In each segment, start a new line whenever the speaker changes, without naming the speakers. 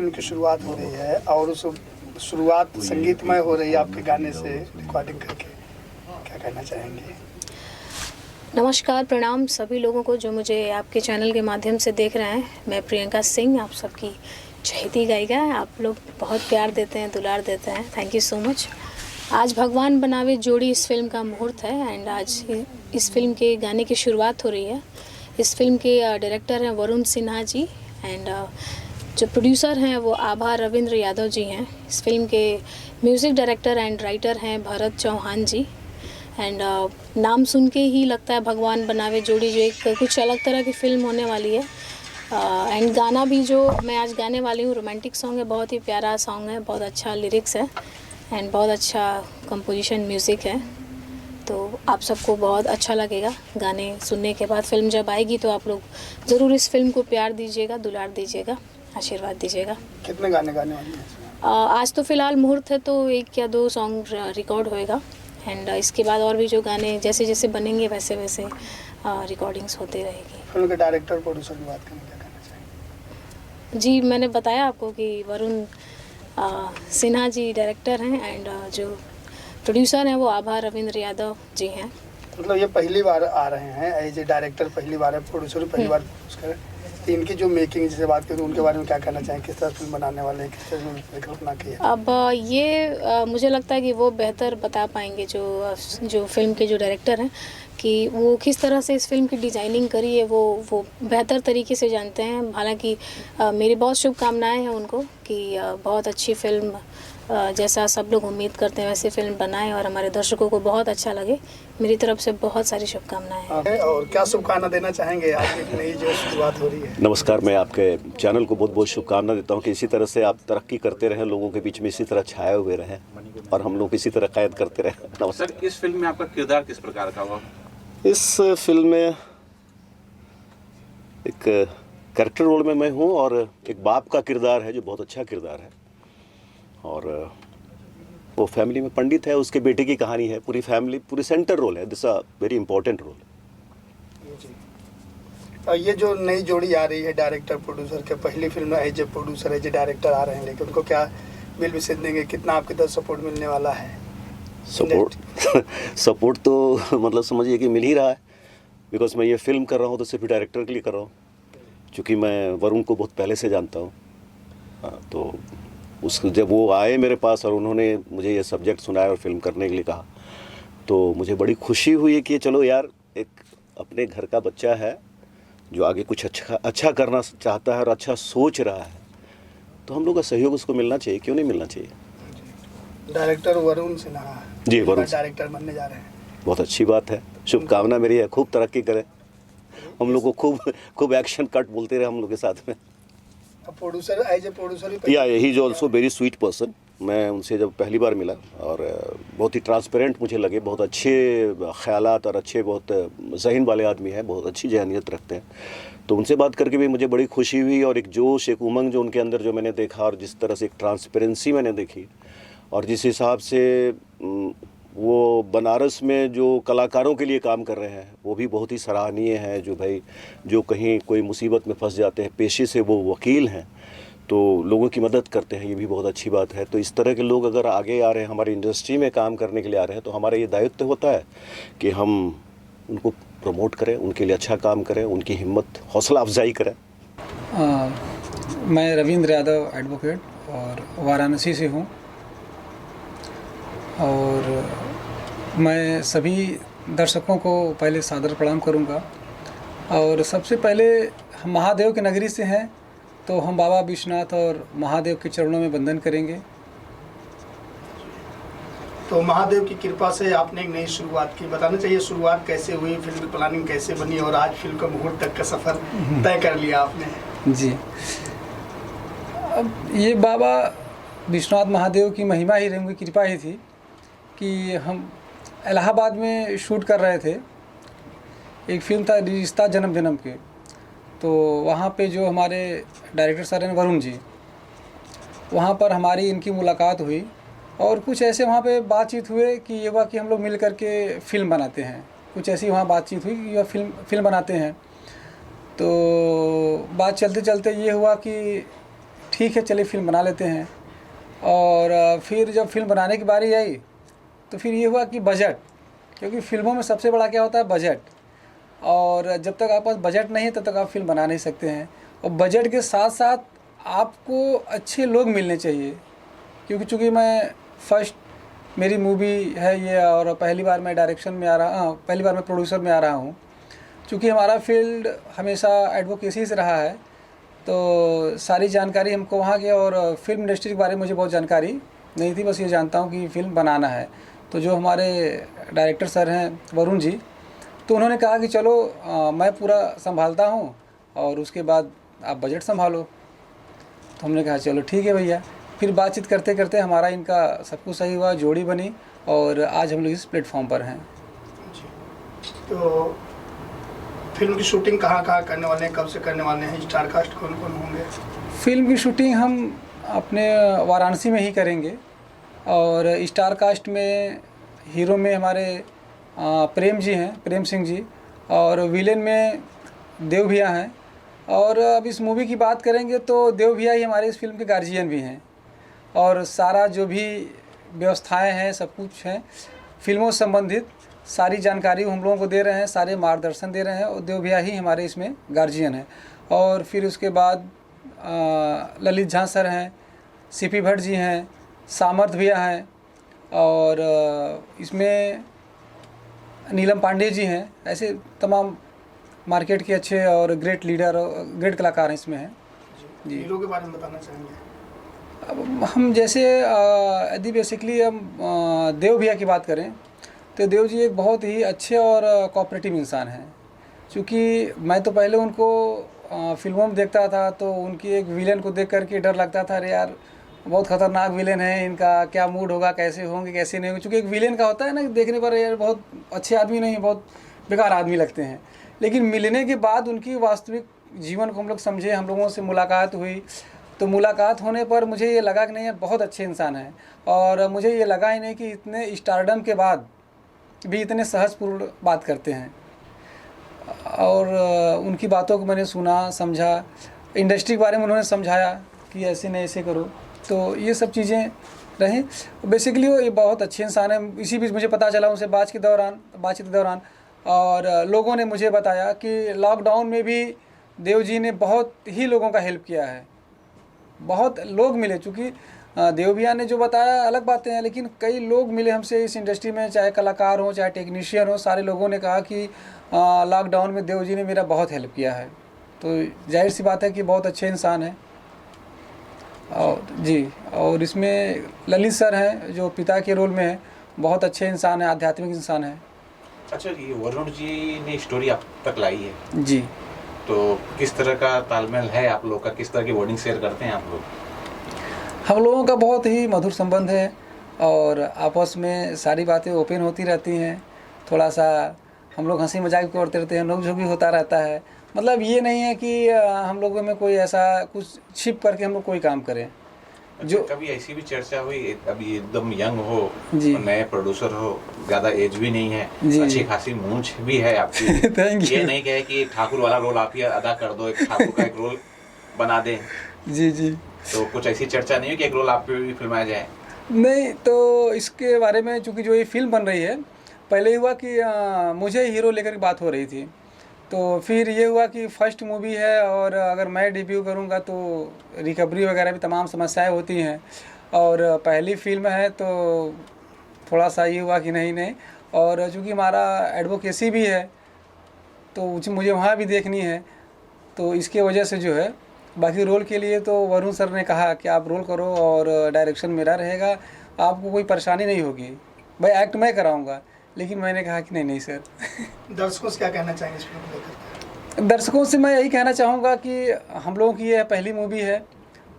Film की शुरुआत हो रही है और उस शुरुआत संगीतमय हो रही है आपके गाने से रिकॉर्डिंग करके, क्या कहना चाहेंगे?
नमस्कार, प्रणाम सभी लोगों को जो मुझे आपके चैनल के माध्यम से देख रहे हैं। मैं प्रियंका सिंह, आप सबकी चहेती गायिका। आप लोग बहुत प्यार देते हैं, दुलार देते हैं, थैंक यू सो मच। आज भगवान बनावे जोड़ी इस फिल्म का मुहूर्त है एंड आज इस फिल्म के गाने की शुरुआत हो रही है। इस फिल्म के डायरेक्टर हैं वरुण सिन्हा जी एंड जो प्रोड्यूसर हैं वो आभा रविंद्र यादव जी हैं। इस फिल्म के म्यूज़िक डायरेक्टर एंड राइटर हैं भरत चौहान जी एंड नाम सुन के ही लगता है भगवान बनावे जोड़ी जो एक कुछ अलग तरह की फ़िल्म होने वाली है। एंड गाना भी जो मैं आज गाने वाली हूँ रोमांटिक सॉन्ग है, बहुत ही प्यारा सॉन्ग है, बहुत अच्छा लिरिक्स है एंड बहुत अच्छा कंपोजिशन म्यूज़िक है। तो आप सबको बहुत अच्छा लगेगा गाने सुनने के बाद। फिल्म जब आएगी तो आप लोग ज़रूर इस फिल्म को प्यार दीजिएगा, दुलार दीजिएगा, आशीर्वाद दीजिएगा।
कितने गाने गाने वाले हैं?
आज तो फ़िलहाल मुहूर्त है तो 1 या 2 सॉन्ग रिकॉर्ड होएगा एंड इसके बाद और भी जो गाने जैसे जैसे बनेंगे वैसे वैसे रिकॉर्डिंग्स होते रहेगी।
फिल्म के डायरेक्टर प्रोड्यूसर की बात करें, क्या कहना चाहेंगे?
जी, मैंने बताया आपको कि वरुण सिन्हा जी डायरेक्टर हैं एंड जो प्रोड्यूसर हैं वो आभा रविंद्र यादव जी हैं।
मतलब ये पहली बार आ रहे हैं एज ए डायरेक्टर, पहली बार है, प्रोड्यूसर पहली बार प्रोड्यूस कर रहे हैं। तो इनकी जो मेकिंग जैसे बात करें उनके बारे में क्या कहना चाहेंगे? किस तरह फिल्म बनाने वाले हैं, किस तरह से परिकल्पना की है?
अब ये मुझे लगता है कि वो बेहतर बता पाएंगे जो फिल्म के जो डायरेक्टर हैं कि वो किस तरह से इस फिल्म की डिज़ाइनिंग करी है, वो बेहतर तरीके से जानते हैं। हालांकि मेरी बहुत शुभकामनाएं हैं उनको कि बहुत अच्छी फिल्म जैसा सब लोग उम्मीद करते हैं वैसे फिल्म बनाएं और हमारे दर्शकों को बहुत अच्छा लगे। मेरी तरफ से बहुत सारी शुभकामनाएं हैं।
और क्या शुभकामना देना चाहेंगे आज की नई जो शुरुआत हो रही है?
नमस्कार, मैं आपके चैनल को बहुत बहुत शुभकामना देता हूं कि इसी तरह से आप तरक्की करते रहें, लोगों के बीच में इसी तरह छाए हुए रहें और हम लोग इसी तरह कैद करते रहें। नमस्कार।
सर, इस फिल्म में आपका किरदार किस प्रकार का हुआ?
इस फिल्म में एक कैरेक्टर रोल में मैं हूं और एक बाप का किरदार है जो बहुत अच्छा किरदार है और वो फैमिली में पंडित है, उसके बेटे की कहानी है। पूरी फैमिली, पूरी सेंटर रोल है। This a very important role.
और ये जो नई जोड़ी आ रही है डायरेक्टर प्रोड्यूसर के, पहली फिल्म में as a producer as a director आ रहे हैं, लेकिन उनको क्या मिल विशेष देंगे? कितना आपकी तरफ सपोर्ट मिलने वाला है?
सपोर्ट तो मतलब समझिए कि मिल ही रहा है, बिकॉज मैं ये फिल्म कर रहा हूँ तो सिर्फ डायरेक्टर के लिए कर रहा हूँ, क्योंकि मैं वरुण को बहुत पहले से जानता हूँ। तो जब वो आए मेरे पास और उन्होंने मुझे ये सब्जेक्ट सुनाया और फिल्म करने के लिए कहा तो मुझे बड़ी खुशी हुई कि चलो यार, एक अपने घर का बच्चा है जो आगे कुछ अच्छा करना चाहता है और अच्छा सोच रहा है, तो हम लोग का सहयोग उसको मिलना चाहिए, क्यों नहीं मिलना चाहिए।
डायरेक्टर वरुण सिन्हा
जी, वरुण
डायरेक्टर बनने जा रहे हैं,
बहुत अच्छी बात है। शुभकामना मेरी है, खूब तरक्की करें, हम लोग को खूब एक्शन कट बोलते रहे हम लोग के साथ में।
प्रोड्यूसर एज ए प्रोड्यूसर
या he is also very sweet person. मैं उनसे जब पहली बार मिला और बहुत ही ट्रांसपेरेंट मुझे लगे, बहुत अच्छे ख्यालात और अच्छे बहुत ज़हन वाले आदमी हैं, बहुत अच्छी जहनीत रखते हैं। तो उनसे बात करके भी मुझे बड़ी खुशी हुई और एक जोश, एक उमंग जो उनके अंदर जो मैंने देखा और जिस तरह से एक ट्रांसपेरेंसी मैंने देखी और जिस हिसाब से वो बनारस में जो कलाकारों के लिए काम कर रहे हैं वो भी बहुत ही सराहनीय है। जो भाई जो कहीं कोई मुसीबत में फंस जाते हैं, पेशे से वो वकील हैं तो लोगों की मदद करते हैं, ये भी बहुत अच्छी बात है। तो इस तरह के लोग अगर आगे आ रहे हैं, हमारी इंडस्ट्री में काम करने के लिए आ रहे हैं, तो हमारा ये दायित्व होता है कि हम उनको प्रमोट करें, उनके लिए अच्छा काम करें, उनकी हिम्मत हौसला अफजाई करें।
मैं रविंद्र यादव एडवोकेट और वाराणसी से हूँ और मैं सभी दर्शकों को पहले सादर प्रणाम करूँगा। और सबसे पहले हम महादेव की नगरी से हैं तो हम बाबा विश्वनाथ और महादेव के चरणों में वंदन करेंगे।
तो महादेव की कृपा से आपने एक नई शुरुआत की, बताना चाहिए शुरुआत कैसे हुई, फिल्म की प्लानिंग कैसे बनी और आज फिल्म का मुहूर्त तक का सफ़र तय कर लिया आपने?
जी, अब ये बाबा विश्वनाथ महादेव की महिमा ही, उनकी कृपा ही थी कि हम इलाहाबाद में शूट कर रहे थे। एक फिल्म था रिश्ता जन्म जन्म के, तो वहाँ पे जो हमारे डायरेक्टर सर हैं वरुण जी, वहाँ पर हमारी इनकी मुलाकात हुई और कुछ ऐसे वहाँ पे बातचीत हुए कि ये हुआ कि हम लोग मिल कर के फ़िल्म बनाते हैं। कुछ ऐसी वहाँ बातचीत हुई कि यह फिल्म बनाते हैं। तो बात चलते चलते ये हुआ कि ठीक है चलिए फिल्म बना लेते हैं। और फिर जब फिल्म बनाने की बारी आई तो फिर ये हुआ कि बजट, क्योंकि फिल्मों में सबसे बड़ा क्या होता है बजट, और जब तक आपके पास बजट नहीं है तब तक आप फिल्म बना नहीं सकते हैं। और बजट के साथ साथ आपको अच्छे लोग मिलने चाहिए, क्योंकि चूँकि मैं फर्स्ट मेरी मूवी है ये और पहली बार मैं डायरेक्शन में आ रहा, पहली बार मैं प्रोड्यूसर में आ रहा हूँ। चूँकि हमारा फील्ड हमेशा एडवोकेसी से रहा है तो सारी जानकारी हमको वहाँ की, और फिल्म इंडस्ट्री के बारे में मुझे बहुत जानकारी नहीं थी, बस ये जानता हूँ कि फिल्म बनाना है। तो जो हमारे डायरेक्टर सर हैं वरुण जी, तो उन्होंने कहा कि चलो मैं पूरा संभालता हूँ और उसके बाद आप बजट संभालो। तो हमने कहा चलो ठीक है भैया। फिर बातचीत करते करते हमारा इनका सब कुछ सही हुआ, जोड़ी बनी और आज हम लोग इस प्लेटफॉर्म पर हैं।
तो फिल्म की शूटिंग कहाँ कहाँ करने वाले हैं, कब से करने वाले हैं, स्टार कास्ट कौन कौन होंगे? फिल्म की शूटिंग हम अपने वाराणसी में ही करेंगे, और स्टार कास्ट में हीरो में हमारे प्रेम जी हैं, प्रेम सिंह जी, और विलेन में देव भैया हैं। और अब इस मूवी की बात करेंगे तो देव भैया ही हमारे इस फिल्म के गार्जियन भी हैं, और सारा जो भी व्यवस्थाएं हैं सब कुछ हैं फिल्मों से संबंधित, सारी जानकारी हम लोगों को दे रहे हैं, सारे मार्गदर्शन दे रहे हैं, और देव भैया ही हमारे इसमें गार्जियन हैं। और फिर उसके बाद ललित झा सर हैं, सीपी भट्ट जी हैं, सामर्थ भैया हैं, और इसमें नीलम पांडे जी हैं। ऐसे तमाम मार्केट के अच्छे और ग्रेट लीडर और ग्रेट कलाकार हैं इसमें हैं जी। हीरो के बारे में बताना चाहेंगे? अब हम जैसे यदि बेसिकली हम देव भैया की बात करें तो देव जी एक बहुत ही अच्छे और कोऑपरेटिव इंसान हैं। क्योंकि मैं तो पहले उनको फिल्मों में देखता था तो उनकी एक विलेन को देख करके डर लगता था, अरे यार बहुत ख़तरनाक विलेन है, इनका क्या मूड होगा, कैसे होंगे कैसे नहीं होंगे। क्योंकि एक विलेन का होता है ना, देखने पर यार बहुत अच्छे आदमी नहीं, बहुत बेकार आदमी लगते हैं। लेकिन मिलने के बाद उनकी वास्तविक जीवन को हम लोग समझे, हम लोगों से मुलाकात हुई, तो मुलाकात होने पर मुझे ये लगा कि नहीं यार बहुत अच्छे इंसान हैं। और मुझे ये लगा ही नहीं कि इतने स्टारडम के बाद भी इतने सहजपूर्ण बात करते हैं। और उनकी बातों को मैंने सुना, समझा, इंडस्ट्री के बारे में उन्होंने समझाया कि ऐसे नहीं ऐसे करो, तो ये सब चीज़ें रहीं। बेसिकली वो ये बहुत अच्छे इंसान हैं। इसी बीच मुझे पता चला उनसे बातचीत के दौरान और लोगों ने मुझे बताया कि लॉकडाउन में भी देव जी ने बहुत ही लोगों का हेल्प किया है, बहुत लोग मिले। चूँकि देव भैया ने जो बताया अलग बातें हैं, लेकिन कई लोग मिले हमसे इस इंडस्ट्री में, चाहे कलाकार हो चाहे टेक्नीशियन हो, सारे लोगों ने कहा कि लॉकडाउन में देव जी ने मेरा बहुत हेल्प किया है। तो जाहिर सी बात है कि बहुत अच्छे इंसान हैं। और जी, और इसमें ललित सर हैं जो पिता के रोल में हैं, बहुत अच्छे इंसान हैं, आध्यात्मिक इंसान हैं।
अच्छा, ये वरुण जी ने स्टोरी आप तक लाई है
जी,
तो किस तरह का तालमेल है आप लोग का, किस तरह की वर्डिंग शेयर करते हैं आप लोग?
हम लोगों का बहुत ही मधुर संबंध है और आपस में सारी बातें ओपन होती रहती हैं। थोड़ा सा हम लोग हंसी मजाक भी करते रहते हैं, नोक-झोंक भी होता रहता है। मतलब ये नहीं है कि हम लोगों में कोई ऐसा कुछ छिप करके हम लोग कोई काम करें।
जो कभी ऐसी भी चर्चा हुई, अभी एकदम यंग हो,
जी,
नए प्रोड्यूसर हो, ज़्यादा एज भी नहीं है,
जी,
अच्छी खासी मूंछ भी है आपकी।
Thank you.
ये नहीं कहे कि ठाकुर वाला रोल आप ही अदा कर दो, एक ठाकुर का एक रोल बना दें।
जी जी,
तो कुछ ऐसी चर्चा नहीं हुई कि एक रोल आप पे भी फिल्माया जाए?
नहीं, तो इसके बारे में चूँकि जो ये फिल्म बन रही है, पहले हुआ कि मुझे हीरो लेकर के बात हो रही थी। तो फिर ये हुआ कि फर्स्ट मूवी है और अगर मैं डेब्यू करूँगा तो रिकवरी वगैरह भी तमाम समस्याएं होती हैं, और पहली फिल्म है तो थोड़ा सा ये हुआ कि नहीं। और चूँकि हमारा एडवोकेसी भी है तो मुझे वहाँ भी देखनी है, तो इसके वजह से जो है, बाकी रोल के लिए तो वरुण सर ने कहा कि आप रोल करो और डायरेक्शन मेरा रहेगा, आपको कोई परेशानी नहीं होगी, भाई एक्ट मैं कराऊँगा। लेकिन मैंने कहा कि नहीं सर।
दर्शकों से क्या कहना चाहेंगे इस फिल्म को लेकर?
दर्शकों से मैं यही कहना चाहूँगा कि हम लोगों की यह पहली मूवी है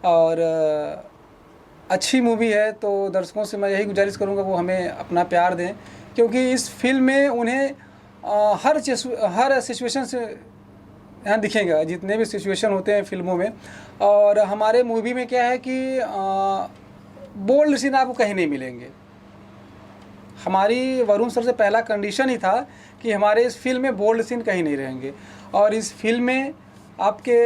और अच्छी मूवी है, तो दर्शकों से मैं यही गुजारिश करूँगा वो हमें अपना प्यार दें, क्योंकि इस फिल्म में उन्हें हर सिचुएशन से यहाँ दिखेगा, जितने भी सिचुएशन होते हैं फिल्मों में। और हमारे मूवी में क्या है कि बोल्ड सीन आपको कहीं नहीं मिलेंगे। हमारी वरुण सर से पहला कंडीशन ही था कि हमारे इस फिल्म में बोल्ड सीन कहीं नहीं रहेंगे, और इस फिल्म में आपके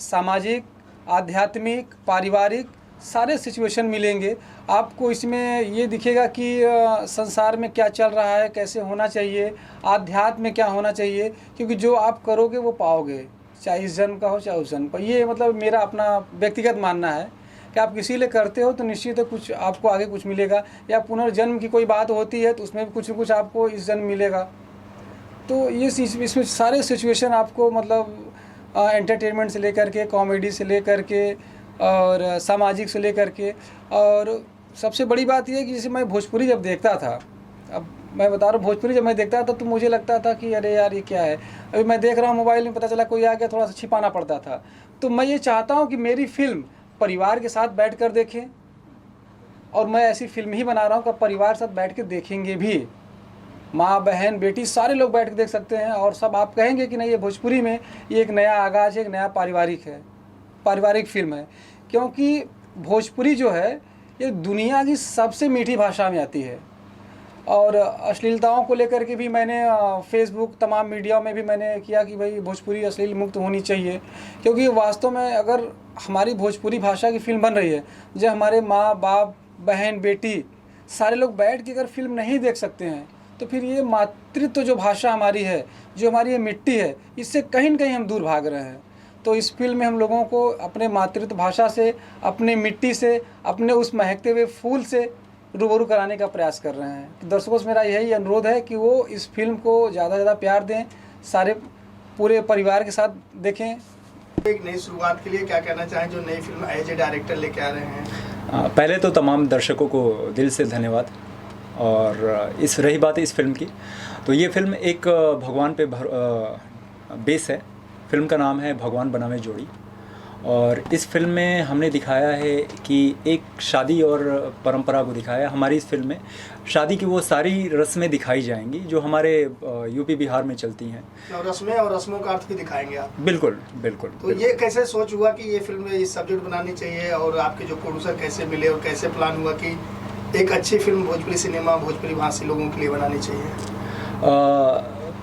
सामाजिक आध्यात्मिक, पारिवारिक सारे सिचुएशन मिलेंगे आपको। इसमें ये दिखेगा कि संसार में क्या चल रहा है, कैसे होना चाहिए, आध्यात्म में क्या होना चाहिए, क्योंकि जो आप करोगे वो पाओगे, चाहे इस जन्म का हो चाहे उस जन्म का। ये मतलब मेरा अपना व्यक्तिगत मानना है कि आप किसी लिए करते हो तो निश्चित है कुछ आपको आगे कुछ मिलेगा, या पुनर्जन्म की कोई बात होती है तो उसमें भी कुछ न कुछ आपको इस जन्म मिलेगा। तो ये इसमें सारे सिचुएशन आपको मतलब एंटरटेनमेंट से लेकर के, कॉमेडी से लेकर के और सामाजिक से लेकर के। और सबसे बड़ी बात यह है कि जैसे मैं भोजपुरी जब देखता था, अब मैं बता रहा हूँ भोजपुरी जब मैं देखता था तो मुझे लगता था कि अरे यार ये क्या है। अभी मैं देख रहा हूँ मोबाइल में, पता चला कोई आ गया, थोड़ा सा छिपाना पड़ता था। तो मैं ये चाहता हूँ कि मेरी फिल्म परिवार के साथ बैठ कर देखें, और मैं ऐसी फिल्म ही बना रहा हूँ कि परिवार के साथ बैठ के देखेंगे भी, माँ बहन बेटी सारे लोग बैठ के देख सकते हैं। और सब आप कहेंगे कि नहीं ये भोजपुरी में ये एक नया आगाज़ है, एक नया पारिवारिक फिल्म है। क्योंकि भोजपुरी जो है ये दुनिया की सबसे मीठी भाषा में आती है। और अश्लीलताओं को लेकर के भी मैंने फेसबुक तमाम मीडिया में भी मैंने किया कि भाई भोजपुरी अश्लील मुक्त होनी चाहिए। क्योंकि वास्तव में अगर हमारी भोजपुरी भाषा की फिल्म बन रही है, जब हमारे माँ बाप बहन बेटी सारे लोग बैठ के अगर फिल्म नहीं देख सकते हैं तो फिर ये मातृत्व जो भाषा हमारी है, जो हमारी ये मिट्टी है, इससे कहीं न कहीं हम दूर भाग रहे हैं। तो इस फिल्म में हम लोगों को अपने मातृत्व भाषा से, अपने मिट्टी से, अपने उस महकते हुए फूल से रूबरू कराने का प्रयास कर रहे हैं। दर्शकों से मेरा यही अनुरोध है कि वो इस फिल्म को ज़्यादा से ज़्यादा प्यार दें, सारे पूरे परिवार के साथ देखें।
एक नई शुरुआत के लिए क्या कहना चाहें जो नई फिल्म एज ए डायरेक्टर लेके आ रहे हैं?
पहले तो तमाम दर्शकों को दिल से धन्यवाद। और इस रही बात इस फिल्म की, तो ये फिल्म एक भगवान पे बेस है। फिल्म का नाम है भगवान बनावे जोड़ी। और इस फिल्म में हमने दिखाया है कि एक शादी और परंपरा को दिखाया। हमारी इस फिल्म में शादी की वो सारी रस्में दिखाई जाएंगी जो हमारे यूपी बिहार में चलती हैं।
और रस्मों का अर्थ भी दिखाएंगे आप?
बिल्कुल बिल्कुल।
तो ये कैसे सोच हुआ कि ये फिल्म इस सब्जेक्ट बनानी चाहिए, और आपके जो प्रोड्यूसर कैसे मिले और कैसे प्लान हुआ कि एक अच्छी फिल्म भोजपुरी सिनेमा भोजपुरी भाषी लोगों के लिए बनानी चाहिए?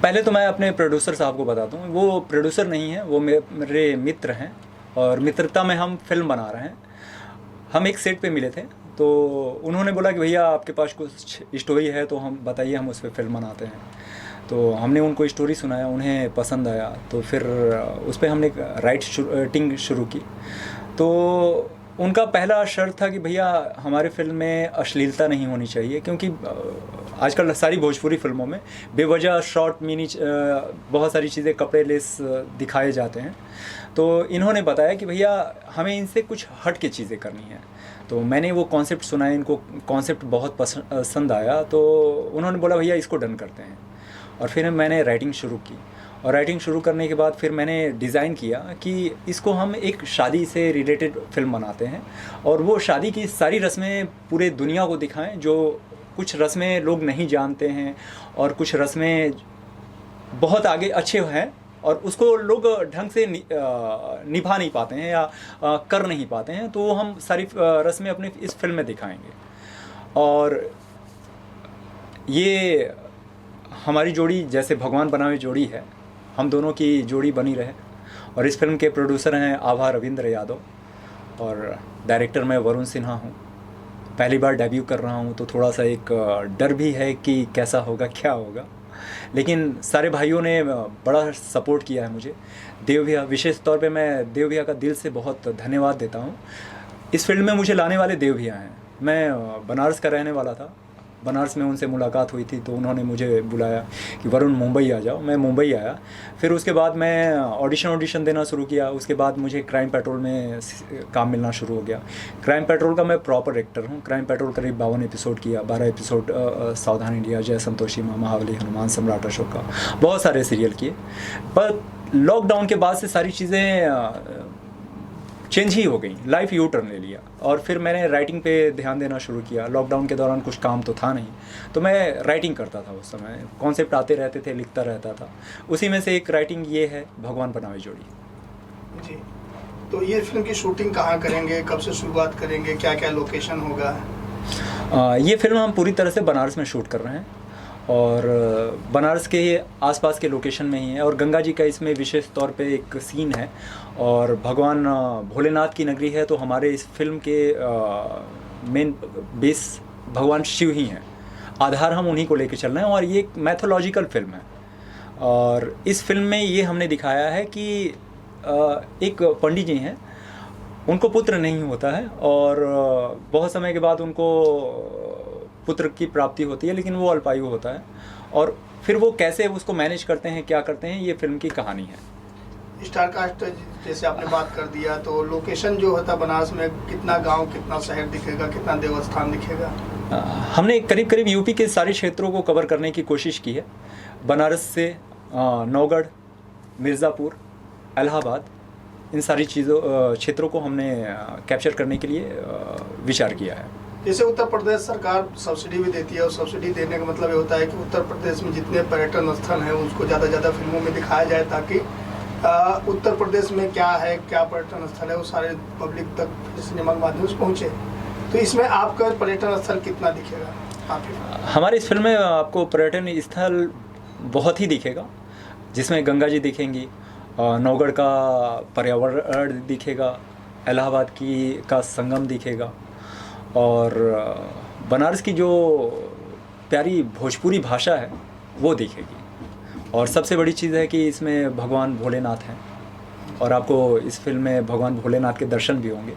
पहले तो मैं अपने प्रोड्यूसर साहब को बताता हूँ। वो प्रोड्यूसर नहीं है, वो मेरे मित्र हैं, और मित्रता में हम फिल्म बना रहे हैं। हम एक सेट पे मिले थे, तो उन्होंने बोला कि भैया आपके पास कुछ स्टोरी है तो हम बताइए, हम उस पर फिल्म बनाते हैं। तो हमने उनको स्टोरी सुनाया, उन्हें पसंद आया, तो फिर उस पर हमने राइटिंग शुरू की। तो उनका पहला शर्त था कि भैया हमारे फिल्म में अश्लीलता नहीं होनी चाहिए, क्योंकि आजकल सारी भोजपुरी फिल्मों में बेवजह शॉर्ट मिनी बहुत सारी चीज़ें कपड़े लेस दिखाए जाते हैं। तो इन्होंने बताया कि भैया हमें इनसे कुछ हट के चीज़ें करनी है। तो मैंने वो कॉन्सेप्ट सुनाया, इनको कॉन्सेप्ट बहुत पसंद आया, तो उन्होंने बोला भैया इसको डन करते हैं। और फिर मैंने राइटिंग शुरू की, और राइटिंग शुरू करने के बाद फिर मैंने डिज़ाइन किया कि इसको हम एक शादी से रिलेटेड फिल्म बनाते हैं, और वो शादी की सारी रस्में पूरे दुनिया को दिखाएं। जो कुछ रस्में लोग नहीं जानते हैं और कुछ रस्में बहुत आगे अच्छे हैं और उसको लोग ढंग से निभा नहीं पाते हैं या कर नहीं पाते हैं, तो वो हम सारी रस्में अपने इस फिल्म में दिखाएंगे। और ये हमारी जोड़ी जैसे भगवान बनावे जोड़ी है, हम दोनों की जोड़ी बनी रहे। और इस फिल्म के प्रोड्यूसर हैं आभा रविंद्र यादव, और डायरेक्टर मैं वरुण सिन्हा हूँ। पहली बार डेब्यू कर रहा हूँ, तो थोड़ा सा एक डर भी है कि कैसा होगा, क्या होगा, लेकिन सारे भाइयों ने बड़ा सपोर्ट किया है मुझे। देव भैया, विशेष तौर पे मैं देव भैया का दिल से बहुत धन्यवाद देता हूँ। इस फील्ड में मुझे लाने वाले देव भैया हैं। मैं बनारस का रहने वाला था, बनारस में उनसे मुलाकात हुई थी, तो उन्होंने मुझे बुलाया कि वरुण मुंबई आ जाओ। मैं मुंबई आया। फिर उसके बाद मैं ऑडिशन देना शुरू किया। उसके बाद मुझे क्राइम पेट्रोल में काम मिलना शुरू हो गया। क्राइम पेट्रोल का मैं प्रॉपर एक्टर हूँ। क्राइम पेट्रोल करीब 52 एपिसोड किया, 12 एपिसोड सावधान इंडिया, जय संतोषी माँ, महाबली, हनुमान, सम्राट अशोक का, बहुत सारे सीरियल किए। पर लॉकडाउन के बाद से सारी चीज़ें चेंज ही हो गई, लाइफ यू टर्न ले लिया। और फिर मैंने राइटिंग पे ध्यान देना शुरू किया। लॉकडाउन के दौरान कुछ काम तो था नहीं, तो मैं राइटिंग करता था। उस समय कॉन्सेप्ट आते रहते थे, लिखता रहता था। उसी में से एक राइटिंग ये है भगवान बनावे जोड़ी।
जी, तो ये फिल्म की शूटिंग कहाँ करेंगे, कब से शुरुआत करेंगे, क्या क्या लोकेशन होगा?
ये फिल्म हम पूरी तरह से बनारस में शूट कर रहे हैं, और बनारस के आसपास के लोकेशन में ही है। और गंगा जी का इसमें विशेष तौर पे एक सीन है, और भगवान भोलेनाथ की नगरी है, तो हमारे इस फिल्म के मेन बेस भगवान शिव ही हैं, आधार हम उन्हीं को लेके चल रहे हैं। और ये एक मैथोलॉजिकल फिल्म है, और इस फिल्म में ये हमने दिखाया है कि एक पंडित जी हैं, उनको पुत्र नहीं होता है, और बहुत समय के बाद उनको पुत्र की प्राप्ति होती है, लेकिन वो अल्पायु होता है, और फिर वो कैसे उसको मैनेज करते हैं, क्या करते हैं, ये फिल्म की कहानी है।
स्टार कास्ट जैसे आपने बात कर दिया, तो लोकेशन जो होता है बनारस में, कितना गांव, कितना शहर दिखेगा, कितना देवस्थान दिखेगा?
हमने करीब करीब यूपी के सारे क्षेत्रों को कवर करने की कोशिश की है। बनारस से नौगढ़, मिर्ज़ापुर, इलाहाबाद, इन सारी क्षेत्रों को हमने कैप्चर करने के लिए विचार किया है।
जैसे उत्तर प्रदेश सरकार सब्सिडी भी देती है, और सब्सिडी देने का मतलब ये होता है कि उत्तर प्रदेश में जितने पर्यटन स्थल हैं उसको ज़्यादा फिल्मों में दिखाया जाए, ताकि उत्तर प्रदेश में क्या है, क्या पर्यटन स्थल है, वो सारे पब्लिक तक सिनेमा के माध्यम से पहुँचे। तो इसमें आपका पर्यटन स्थल कितना दिखेगा आपके?
हमारे इस फिल्म में आपको पर्यटन स्थल बहुत ही दिखेगा, जिसमें गंगा जी दिखेंगी, नौगढ़ का पर्यावरण दिखेगा, इलाहाबाद का संगम दिखेगा, और बनारस की जो प्यारी भोजपुरी भाषा है वो दिखेगी। और सबसे बड़ी चीज़ है कि इसमें भगवान भोलेनाथ हैं, और आपको इस फिल्म में भगवान भोलेनाथ के दर्शन भी होंगे।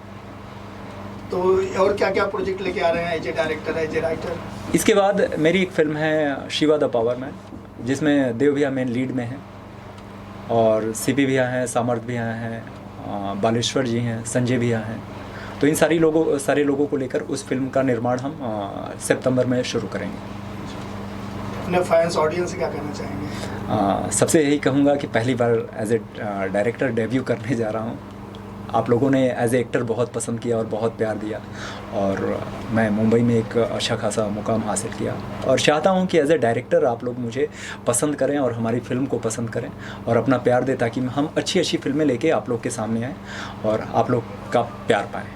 तो और क्या क्या प्रोजेक्ट लेके आ रहे हैं as a director, as a writer?
इसके बाद मेरी एक फिल्म है शिवा द पावर मैन, जिसमें देव भैया मेन लीड में हैं, और सीपी भैया हैं, सामर्थ भैया हैं, बालेश्वर जी हैं, संजय भैया हैं। तो इन सारे लोगों को लेकर उस फिल्म का निर्माण हम सितंबर में शुरू करेंगे।
अपने फैंस ऑडियंस से क्या कहना चाहेंगे?
सबसे यही कहूँगा कि पहली बार एज ए डायरेक्टर डेब्यू करने जा रहा हूँ। आप लोगों ने एज ए एक्टर बहुत पसंद किया और बहुत प्यार दिया, और मैं मुंबई में एक अच्छा खासा मुकाम हासिल किया, और चाहता हूँ कि एज ए डायरेक्टर आप लोग मुझे पसंद करें और हमारी फिल्म को पसंद करें और अपना प्यार दें, ताकि हम अच्छी फिल्में लेके आप लोग के सामने आएँ और आप लोग का प्यार पाएँ।